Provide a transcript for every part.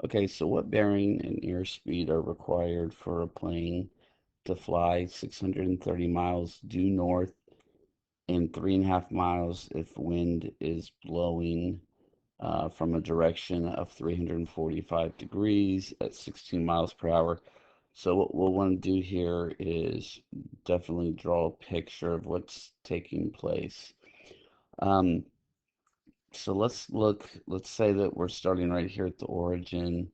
Okay, so what bearing and airspeed are required for a plane to fly 630 miles due north and 3.5 miles if wind is blowing from a direction of 345 degrees at 16 miles per hour? So what we'll want to do here is definitely draw a picture of what's taking place. Um, so let's say that we're starting right here at the origin.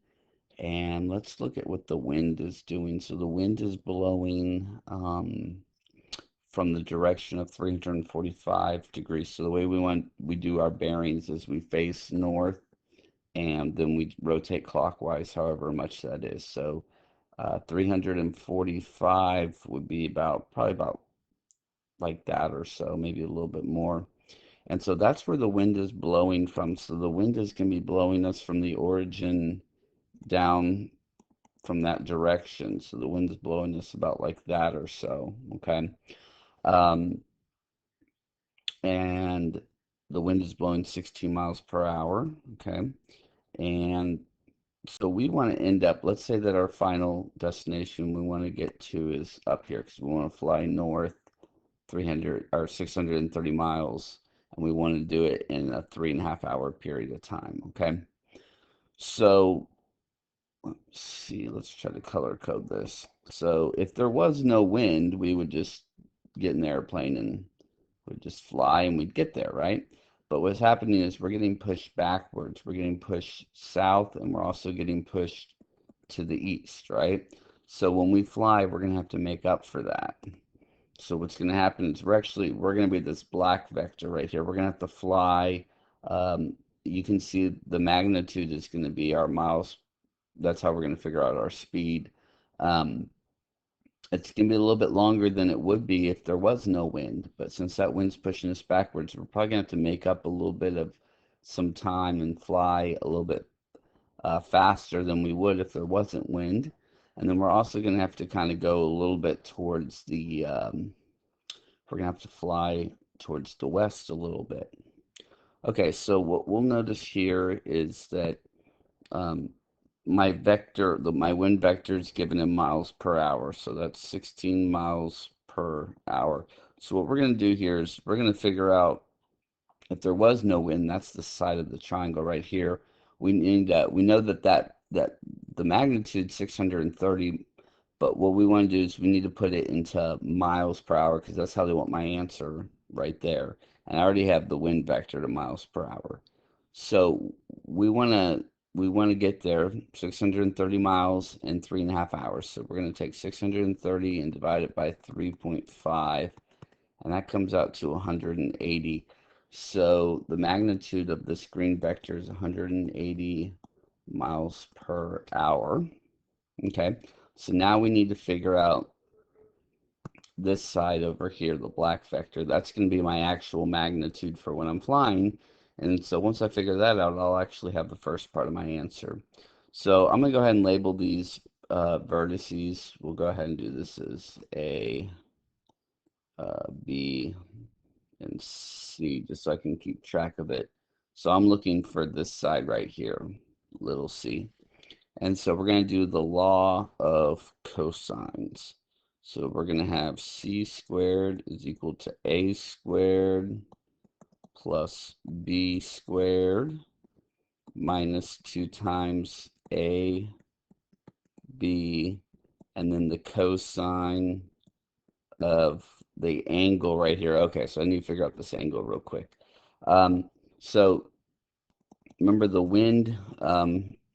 And let's look at what the wind is doing. So the wind is blowing from the direction of 345 degrees. So the way we do our bearings is we face north and then we rotate clockwise, however much that is. So 345 would be probably about like that or so, maybe a little bit more. And so that's where the wind is blowing from. So the wind is going to be blowing us from the origin down from that direction. So the wind's blowing us about like that or so. Okay. Um, and the wind is blowing 16 miles per hour. Okay. And so we want to end up, let's say that our final destination we want to get to is up here because we want to fly north 300 or 630 miles and we want to do it in a 3.5 hour period of time. Okay. So let's see, let's try to color code this. So if there was no wind, we would just get in the airplane and we'd just fly and we'd get there, right? But what's happening is we're getting pushed backwards. We're getting pushed south and we're also getting pushed to the east, right? So when we fly, we're going to have to make up for that. So what's going to happen is we're going to be this black vector right here. We're going to have to fly. You can see the magnitude is going to be our miles. That's how we're going to figure out our speed. Um, it's going to be a little bit longer than it would be if there was no wind, but since that wind's pushing us backwards, we're probably going to have to make up a little bit of some time and fly a little bit faster than we would if there wasn't wind. And then we're also going to have to kind of go a little bit towards we're going to have to fly towards the west a little bit. Okay, so what we'll notice here is that um, my wind vector is given in miles per hour, so that's 16 miles per hour. So what we're going to do here is we're going to figure out if there was no wind, that's the side of the triangle right here. We know that the magnitude 630, but what we want to do is we need to put it into miles per hour because that's how they want my answer right there. And I already have the wind vector to miles per hour. So we want to we want to get there 630 miles in 3.5 hours. So we're going to take 630 and divide it by 3.5, and that comes out to 180. So the magnitude of this green vector is 180 miles per hour. Okay, so now we need to figure out this side over here, the black vector. That's going to be my actual magnitude for when I'm flying. And so once I figure that out, I'll actually have the first part of my answer. So I'm going to go ahead and label these vertices. We'll go ahead and do this as A, B, and C, just so I can keep track of it. So I'm looking for this side right here, little c. And so we're going to do the law of cosines. So we're going to have c squared is equal to a squared plus b squared minus 2 times a, b, and then the cosine of the angle right here. Okay, so I need to figure out this angle real quick. So remember the wind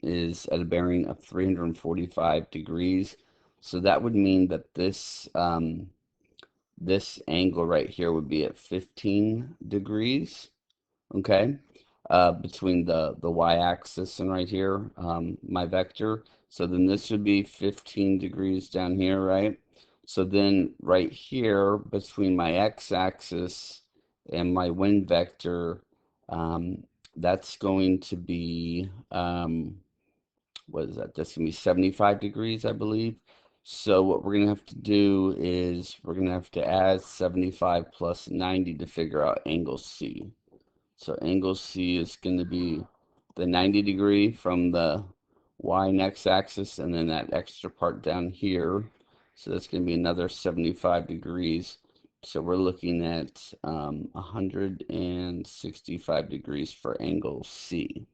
is at a bearing of 345 degrees. So that would mean that this angle right here would be at 15 degrees, okay? Between the y-axis and right here, my vector. So then this would be 15 degrees down here, right? So then right here between my x-axis and my wind vector, um, that's going to be, what is that? That's going to be 75 degrees, I believe. So what we're going to have to do is we're going to have to add 75 plus 90 to figure out angle C. So angle C is going to be the 90 degree from the y next axis, and then that extra part down here. So that's going to be another 75 degrees. So we're looking at 165 degrees for angle C.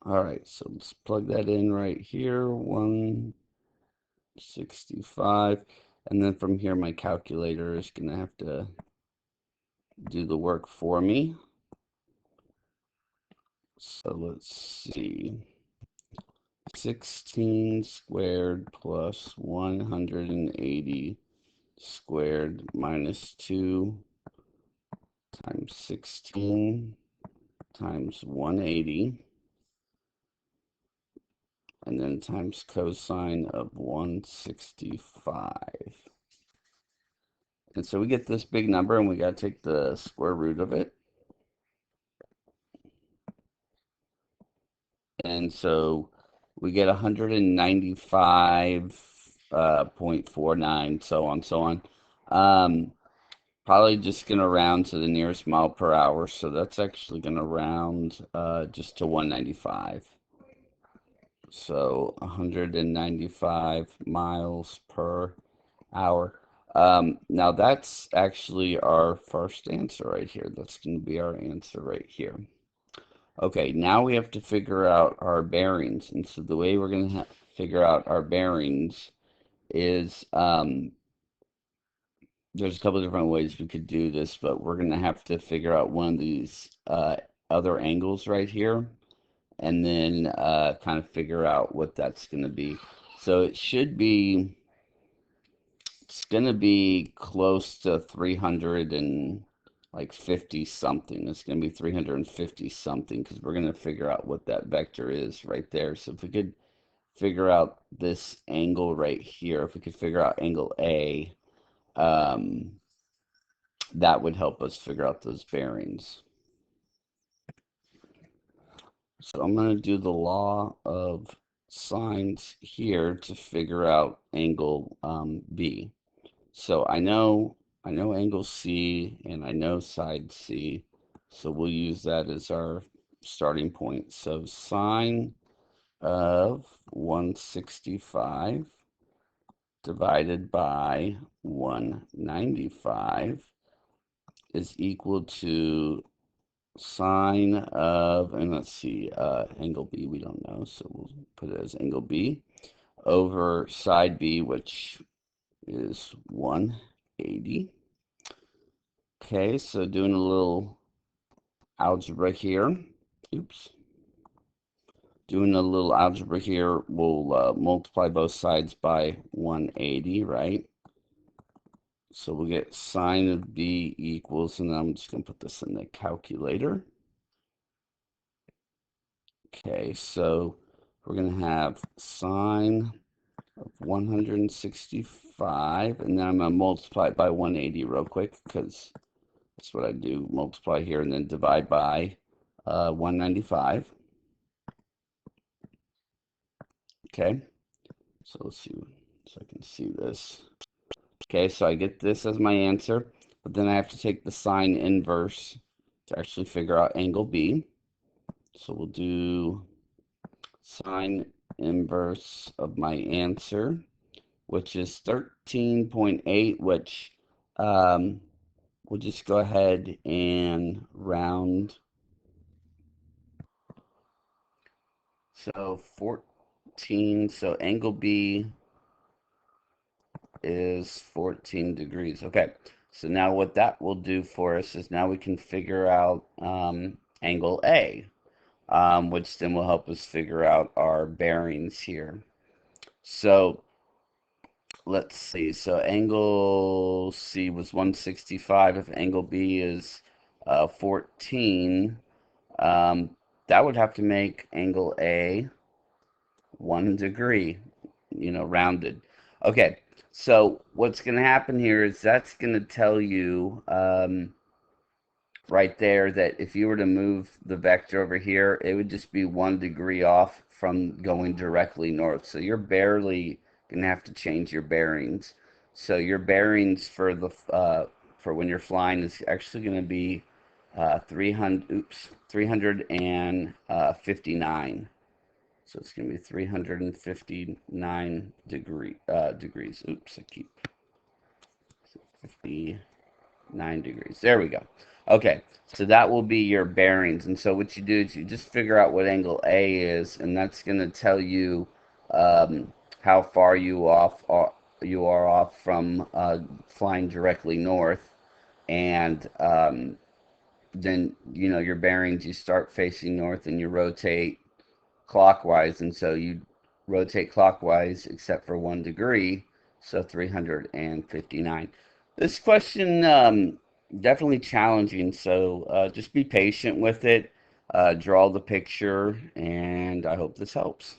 All right, so let's plug that in right here, 165. And then from here, my calculator is going to have to do the work for me. So let's see. 16 squared plus 180 squared minus 2 times 16 times 180, and then times cosine of 165. And so we get this big number, and we got to take the square root of it. And so we get 195.49, so on, so on. Probably just going to round to the nearest mile per hour, so that's actually going to round just to 195. So 195 miles per hour. Now that's actually our first answer right here. That's going to be our answer right here. Okay, now we have to figure out our bearings. And so the way we're going to figure out our bearings is there's a couple of different ways we could do this, but we're going to have to figure out one of these other angles right here, and then kind of figure out what that's going to be. So it's going to be close to 350 something. It's going to be 350 something, because we're going to figure out what that vector is right there. So if we could figure out this angle right here, if we could figure out angle A, that would help us figure out those bearings. So I'm going to do the law of sines here to figure out angle B. So I know angle C, and I know side C. So we'll use that as our starting point. So sine of 165 divided by 195 is equal to sine of, and let's see, angle B we don't know, so we'll put it as angle B over side B, which is 180. Okay, so doing a little algebra here. Oops. Doing a little algebra here, we'll multiply both sides by 180, right? So we'll get sine of B equals, and I'm just going to put this in the calculator. Okay, so we're going to have sine of 165, and then I'm going to multiply it by 180 real quick, because that's what I do, multiply here and then divide by 195. Okay, so let's see, so I can see this. Okay, so I get this as my answer, but then I have to take the sine inverse to actually figure out angle B. So we'll do sine inverse of my answer, which is 13.8, which we'll just go ahead and round. So 14, so angle B is 14 degrees. Okay, so now what that will do for us is now we can figure out angle A, which then will help us figure out our bearings here. So let's see. So angle C was 165. If angle B is 14, that would have to make angle A 1 degree, rounded. Okay, so what's going to happen here is that's going to tell you right there that if you were to move the vector over here, it would just be 1 degree off from going directly north. So you're barely going to have to change your bearings. So your bearings for the for when you're flying is actually going to be 359. So it's going to be 359 degrees. Oops, I keep 59 degrees. There we go. Okay, so that will be your bearings. And so what you do is you just figure out what angle A is, and that's going to tell you how far you are off from flying directly north. And then your bearings. You start facing north, and you rotate clockwise, and so you rotate clockwise except for 1 degree, so 359. This question definitely challenging, so just be patient with it, draw the picture, and I hope this helps.